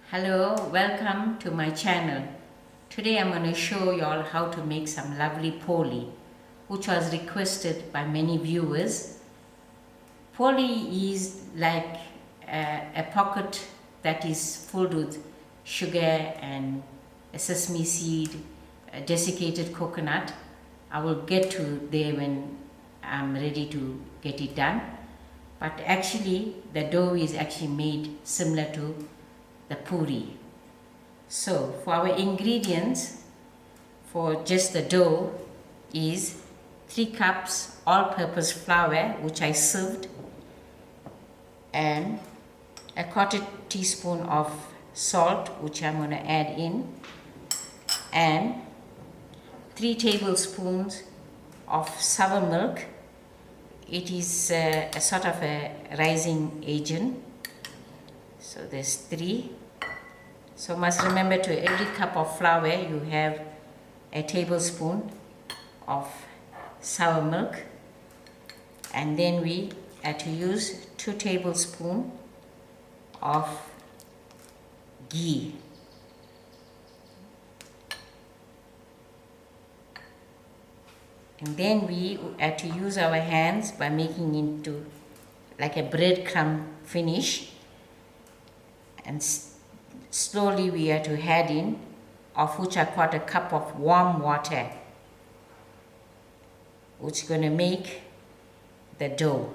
Hello, welcome to my channel. Today I'm going to show you all how to make some lovely poli, which was requested by many viewers. Poli is like a pocket that is filled with sugar and a sesame seed, a desiccated coconut. I will get to there when I'm ready to get it done. But actually the dough is actually made similar to the puri. So for our ingredients for just the dough is 3 cups all-purpose flour, which I sieved, and a 1/4 teaspoon of salt, which I'm going to add in, and 3 tablespoons of sour milk. It is a sort of a rising agent. So there's 3. So must remember, to every cup of flour you have a tablespoon of sour milk, and then we are to use 2 tablespoons of ghee. And then we are to use our hands by making into like a breadcrumb finish, and slowly we are to add in, of which I 1/4 cup of warm water, which is going to make the dough.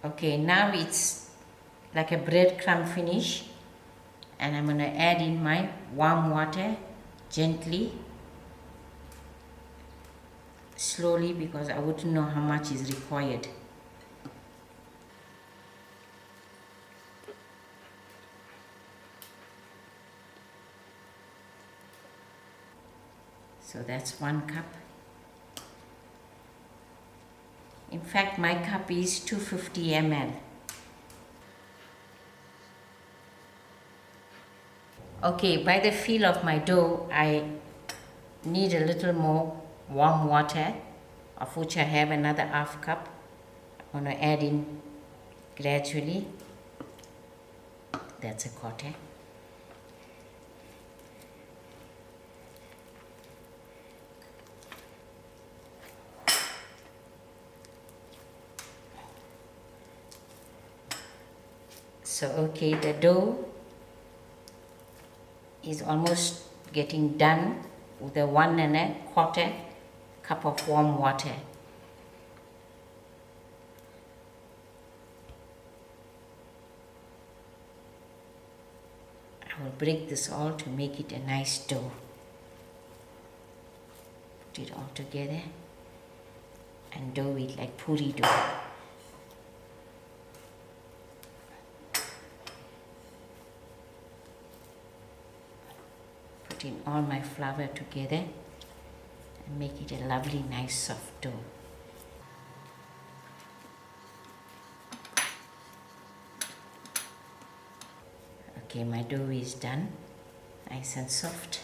Okay, now it's like a breadcrumb finish, and I'm going to add in my warm water gently, slowly, because I wouldn't know how much is required. So that's 1 cup. In fact, my cup is 250 ml. Okay, by the feel of my dough, I need a little more warm water, of which I have another 1/2 cup. I'm going to add in gradually. That's a 1/4. So okay, the dough is almost getting done with the 1 1/4 cup of warm water. I will break this all to make it a nice dough. Put it all together and dough it like puri dough. In all my flour together and make it a lovely nice soft dough. Okay, my dough is done, nice and soft.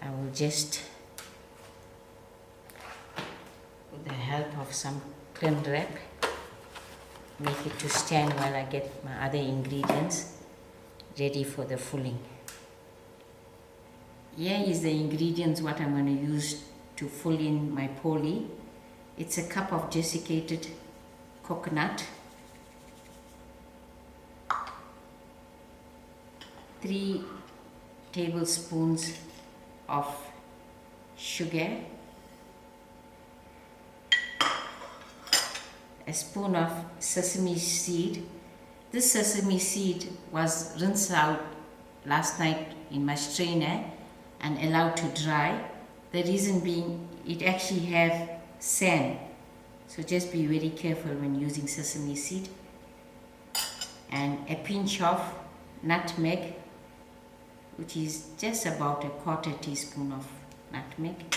I will just, with the help of some cling wrap, make it to stand while I get my other ingredients ready for the filling. Here is the ingredients what I'm going to use to fill in my poli. It's a cup of desiccated coconut, 3 tablespoons of sugar, a spoon of sesame seed. This sesame seed was rinsed out last night in my strainer and allowed to dry. The reason being, it actually have sand, so just be very careful when using sesame seed. And a pinch of nutmeg, which is just about a 1/4 teaspoon of nutmeg.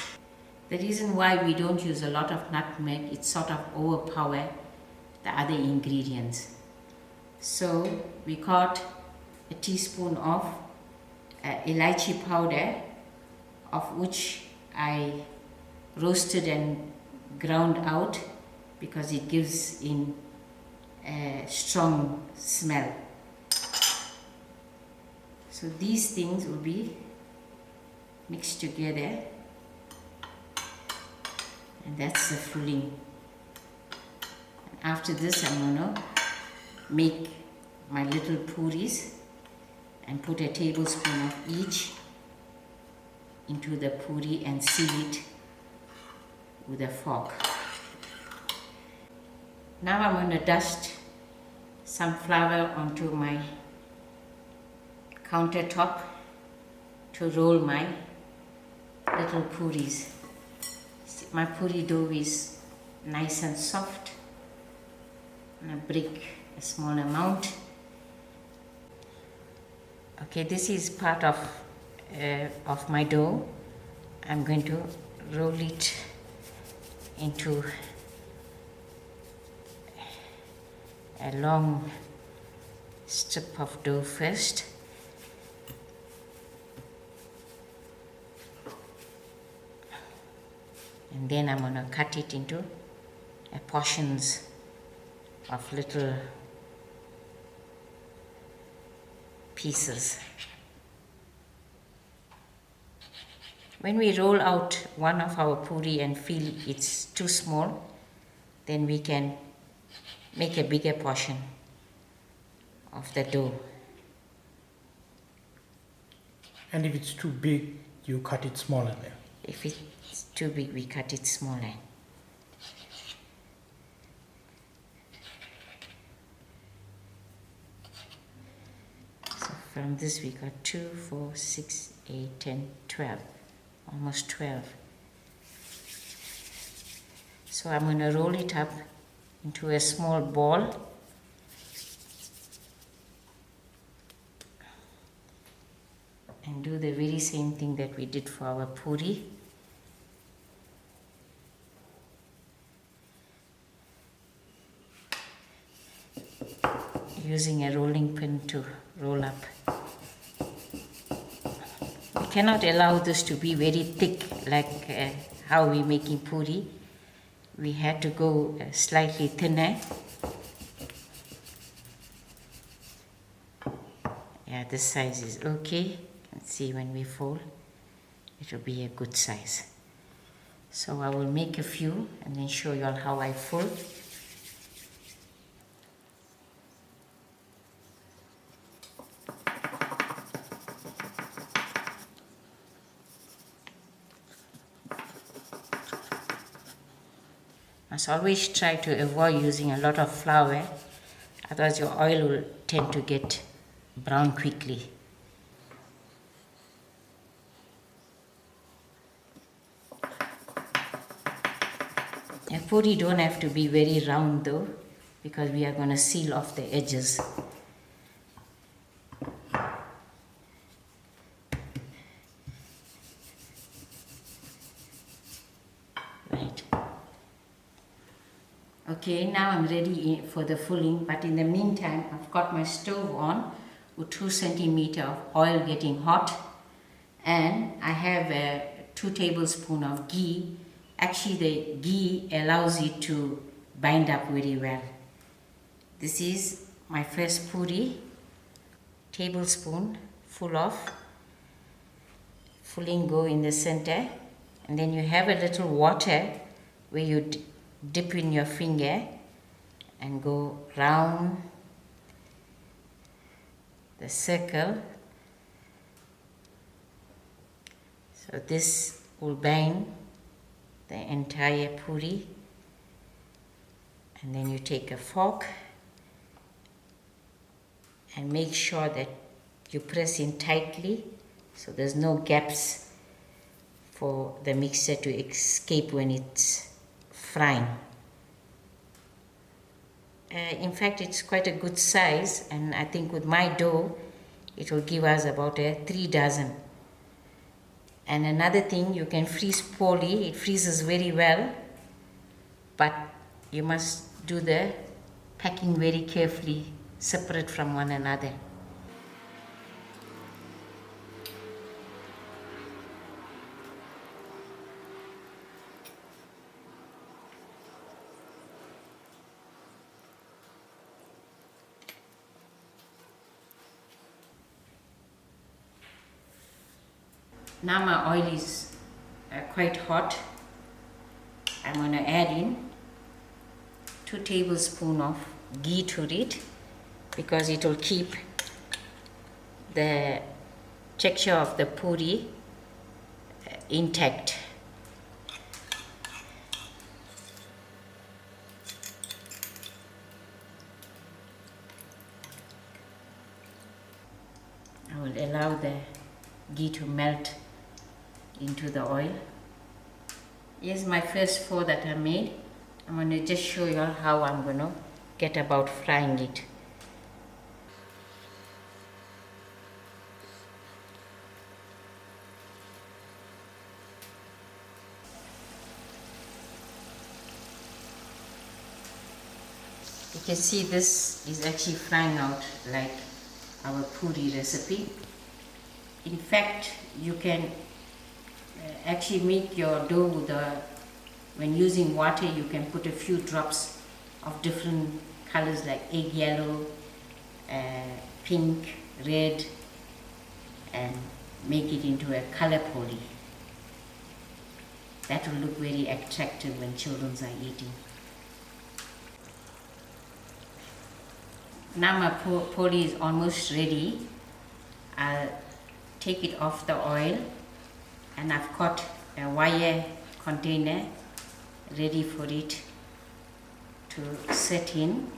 The reason why we don't use a lot of nutmeg, it sort of overpower the other ingredients. So we got a teaspoon of elachi powder, of which I roasted and ground out because it gives in a strong smell. So these things will be mixed together, and that's the filling. After this, I'm going to make my little puris and put a tablespoon of each into the puri and seal it with a fork. Now I'm going to dust some flour onto my countertop to roll my little puris. My puri dough is nice and soft. I'm going to break a small amount. Okay, this is part of my dough. I'm going to roll it into a long strip of dough first. And then I'm going to cut it into portions of little pieces. When we roll out one of our puri and feel it's too small, then we can make a bigger portion of the dough. And if it's too big, you cut it smaller then? If it's too big, we cut it smaller. So from this we got 2, 4, 6, 8, 10, 12. Almost 12. So I'm going to roll it up into a small ball. And do the very same thing that we did for our puri. Using a rolling pin to roll up. We cannot allow this to be very thick like how we're making puri. We had to go slightly thinner. Yeah, this size is okay. You can see when we fold, it will be a good size. So I will make a few and then show you all how I fold. Must always try to avoid using a lot of flour, otherwise your oil will tend to get brown quickly. A puri don't have to be very round though, because we are going to seal off the edges. Right. Okay, now I'm ready for the filling, but in the meantime I've got my stove on with 2 centimeters of oil getting hot, and I have 2 tablespoons of ghee. Actually the ghee allows it to bind up very well. This is my first puri, tablespoon full of filling go in the center, and then you have a little water where you dip in your finger and go round the circle. So this will bind the entire puri, and then you take a fork and make sure that you press in tightly so there's no gaps for the mixture to escape when it's frying. In fact, it's quite a good size, and I think with my dough it will give us about 3 dozen. And another thing, you can freeze Poli. It freezes very well, but you must do the packing very carefully, separate from one another. Now my oil is quite hot. I'm going to add in 2 tablespoons of ghee to it, because it will keep the texture of the puri intact. I will allow the ghee to melt into the oil. Here's my first 4 that I made. I'm going to just show you how I'm going to get about frying it. You can see this is actually frying out like our puri recipe. In fact, you can actually make your dough with when using water, you can put a few drops of different colors like egg yellow, pink, red, and make it into a color poli. That will look very attractive when children are eating. Now my poli is almost ready. I'll take it off the oil, and I've got a wire container ready for it to set in.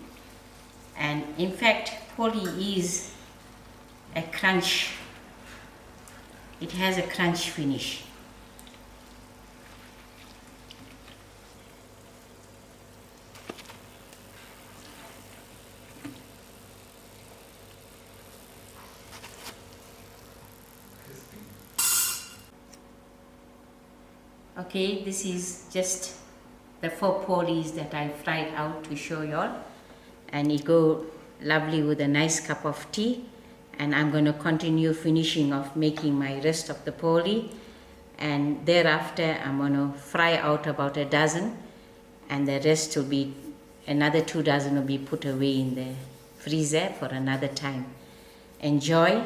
And in fact, poli is a crunch. It has a crunch finish. Okay, this is just the 4 polis that I fried out to show y'all, and it go lovely with a nice cup of tea. And I'm going to continue finishing off making my rest of the poli, and thereafter I'm going to fry out about a dozen, and the rest will be another 2 dozen will be put away in the freezer for another time. Enjoy.